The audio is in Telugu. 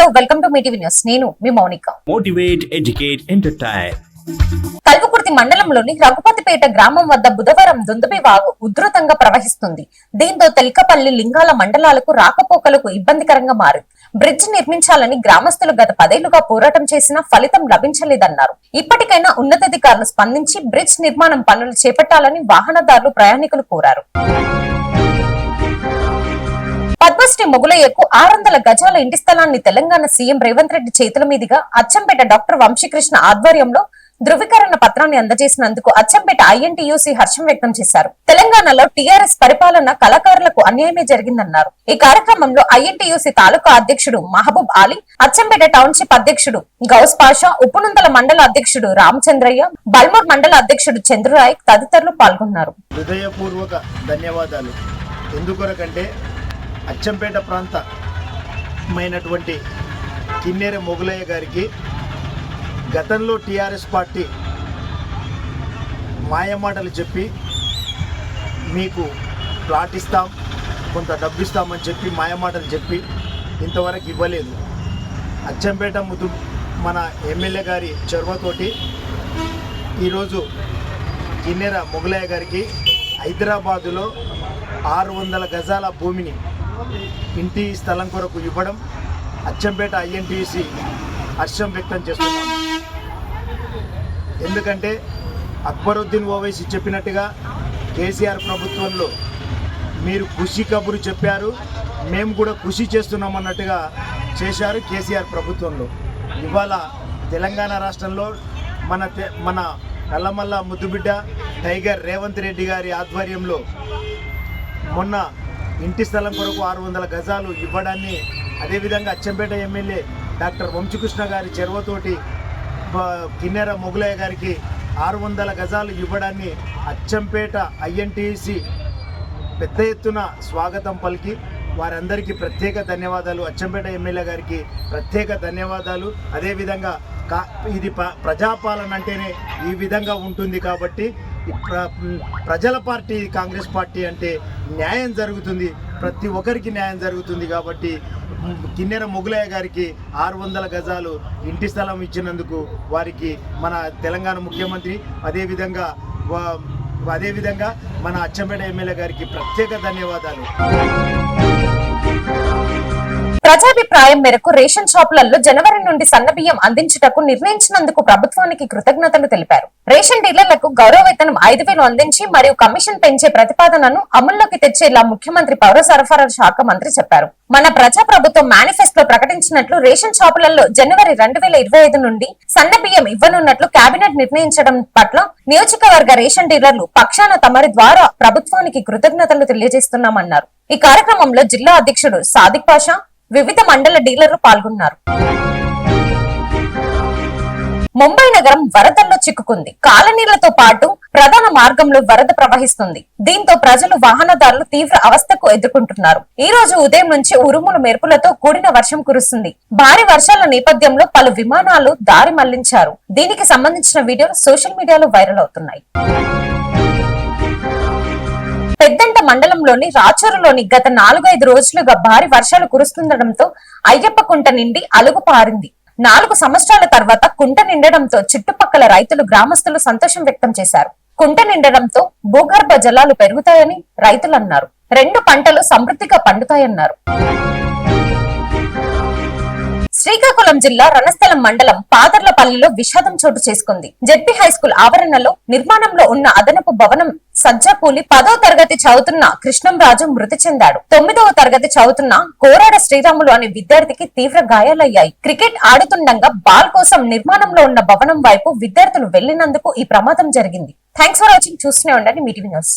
Hello welcome to MeeTV news. నేను మీ Mounika. Motivate, educate, entertain. Kalwakurthy మండలంలోని రఘుపతిపేట గ్రామం వద్ద బుధవారం దుందుబి వాగు ఉధృతంగా ప్రవహిస్తుంది. దీంతో తెల్కపల్లి, లింగాల మండలాలకు రాకపోకలకు ఇబ్బందికరంగా మారింది. బ్రిడ్జ్ నిర్మించాలని గ్రామస్తులు గత 10 ఏళ్లుగా పోరాటం చేసినా ఫలితం లభించలేదన్నారు. ఇప్పటికైనా ఉన్నతాధికారులు స్పందించి బ్రిడ్జ్ నిర్మాణం పనులు చేపట్టాలని వాహనదారులు, ప్రయాణికులు కోరారు. పద్మశ్రీ మొగులయ్యకు 600 గజాల ఇంటి స్థలాన్ని తెలంగాణ సీఎం రేవంత్ రెడ్డి చేతుల మీదుగా అచ్చంపేట డాక్టర్ వంశీకృష్ణ ఆధ్వర్యంలో ధృవీకరణ పత్రాన్ని అందజేసినందుకు అచ్చంపేట ఐఎన్టీయూసీ హర్షం వ్యక్తం చేశారు. తెలంగాణలో టీఆర్ఎస్ పరిపాలన కళాకారులకు అన్యాయమే జరిగిందన్నారు. ఈ కార్యక్రమంలో ఐఎన్టీయూసీ తాలూకా అధ్యక్షుడు మహబూబ్ అలీ, అచ్చంపేట టౌన్షిప్ అధ్యక్షుడు గౌస్ పాషా, ఉప్పునుంతల మండల అధ్యక్షుడు రామచంద్రయ్య, బల్మూర్ మండల అధ్యక్షుడు చంద్రరాయ్ తదితరులు పాల్గొన్నారు. హృదయపూర్వక ధన్యవాదాలు. ఎందుకొరకంటే అచ్చంపేట ప్రాంతమైనటువంటి కిన్నెర మొగులయ్య గారికి గతంలో టీఆర్ఎస్ పార్టీ మాయమాటలు చెప్పి మీకు ప్లాట్ ఇస్తాం, కొంత డబ్బు ఇస్తామని చెప్పి మాయమాటలు చెప్పి ఇంతవరకు ఇవ్వలేదు. అచ్చంపేట మన ఎమ్మెల్యే గారి చొరవతోటి ఈరోజు కిన్నెర మొగులయ్య గారికి హైదరాబాదులో 600 గజాల భూమిని ఇంటి స్థలం కొరకు ఇవ్వడం అచ్చంపేట ఐఎన్టీయూసీ హర్షం వ్యక్తం చేస్తున్నాం. ఎందుకంటే అక్బరుద్దీన్ ఓవైసీ చెప్పినట్టుగా కేసీఆర్ ప్రభుత్వంలో మీరు ఖుషి కబురు చెప్పారు, మేము కూడా కృషి చేస్తున్నామన్నట్టుగా చేశారు కేసీఆర్ ప్రభుత్వంలో. ఇవాళ తెలంగాణ రాష్ట్రంలో మన నల్లమల్ల ముద్దుబిడ్డ టైగర్ రేవంత్ రెడ్డి గారి ఆధ్వర్యంలో మొన్న ఇంటి స్థలం కొరకు 600 గజాలు ఇవ్వడాన్ని, అదేవిధంగా అచ్చంపేట ఎమ్మెల్యే డాక్టర్ వంశీకృష్ణ గారి చెరువతోటి కిన్నెర మొగులయ్య గారికి 600 గజాలు ఇవ్వడాన్ని అచ్చంపేట ఐఎన్టీసీ పెద్ద ఎత్తున స్వాగతం పలికి వారందరికీ ప్రత్యేక ధన్యవాదాలు. అచ్చంపేట ఎమ్మెల్యే గారికి ప్రత్యేక ధన్యవాదాలు. అదేవిధంగా ఇది ప్రజాపాలన అంటేనే ఈ విధంగా ఉంటుంది కాబట్టి ప్రజల పార్టీ కాంగ్రెస్ పార్టీ అంటే న్యాయం జరుగుతుంది, ప్రతి ఒక్కరికి న్యాయం జరుగుతుంది. కాబట్టి కిన్నెర మొగులయ్య గారికి 600 గజాలు ఇంటి స్థలం ఇచ్చినందుకు వారికి మన తెలంగాణ ముఖ్యమంత్రి అదేవిధంగా మన అచ్చంపేట ఎమ్మెల్యే గారికి ప్రత్యేక ధన్యవాదాలు. ప్రజాభిప్రాయం మేరకు రేషన్ షాపులలో జనవరి నుండి సన్నబియ్యం అందించుటకు నిర్ణయించినందుకు ప్రభుత్వానికి కృతజ్ఞతలు తెలిపారు. రేషన్ డీలర్లకు గౌరవ వేతనం 5,000 అందించి మరియు కమిషన్ పెంచే ప్రతిపాదనను అమల్లోకి తెచ్చేలా ముఖ్యమంత్రి పౌర సరఫరాల శాఖ మంత్రి చెప్పారు. మన ప్రజా ప్రభుత్వం మేనిఫెస్టోలో ప్రకటించినట్లు రేషన్ షాపులలో జనవరి 2025 నుండి సన్నబియ్యం ఇవ్వనున్నట్లు కేబినెట్ నిర్ణయించడం పట్ల నియోజకవర్గ రేషన్ డీలర్లు పక్షాన తమరి ద్వారా ప్రభుత్వానికి కృతజ్ఞతలు తెలియజేస్తున్నామన్నారు. ఈ కార్యక్రమంలో జిల్లా అధ్యక్షుడు సాదిక్ పాషా, వివిధ మండల డీలర్లు పాల్గొన్నారు. ముంబై నగరం వరదల్లో చిక్కుకుంది. కాలనీలతో పాటు ప్రధాన మార్గంలో వరద ప్రవహిస్తుంది. దీంతో ప్రజలు, వాహనదారులు తీవ్ర అవస్థకు ఎదుర్కొంటున్నారు. ఈ రోజు ఉదయం నుంచి ఉరుములు, మెరుపులతో కూడిన వర్షం కురుస్తుంది. భారీ వర్షాల నేపథ్యంలో పలు విమానాలు దారి మళ్లించారు. దీనికి సంబంధించిన వీడియోలు సోషల్ మీడియాలో వైరల్ అవుతున్నాయి. పెద్దంట మండలంలోని రాచూరులోని గత 4-5 రోజులుగా భారీ వర్షాలు కురుస్తుండటంతో అయ్యప్ప కుంట నిండి అలుగు పారింది. 4 సంవత్సరాల తర్వాత కుంట నిండడంతో చుట్టుపక్కల రైతులు, గ్రామస్తులు సంతోషం వ్యక్తం చేశారు. కుంట నిండడంతో భూగర్భ జలాలు పెరుగుతాయని రైతులు అన్నారు. 2 పంటలు సమృద్ధిగా పండుతాయన్నారు. శ్రీకాకుళం జిల్లా రణస్థలం మండలం పాదర్లపల్లిలో విషాదం చోటు చేసుకుంది. జెడ్పీ హైస్కూల్ ఆవరణలో నిర్మాణంలో ఉన్న అదనపు భవనం సజ్జాకూలి 10వ తరగతి చదువుతున్న కృష్ణంరాజు మృతి చెందాడు. 9వ తరగతి చదువుతున్న కోరాడ శ్రీరాములు అనే విద్యార్థికి తీవ్ర గాయాలయ్యాయి. క్రికెట్ ఆడుతుండగా బాల్ కోసం నిర్మాణంలో ఉన్న భవనం వైపు విద్యార్థులు వెళ్లినందుకు ఈ ప్రమాదం జరిగింది. Thanks for watching. చూస్తూనే ఉండండి మీటీవీ న్యూస్.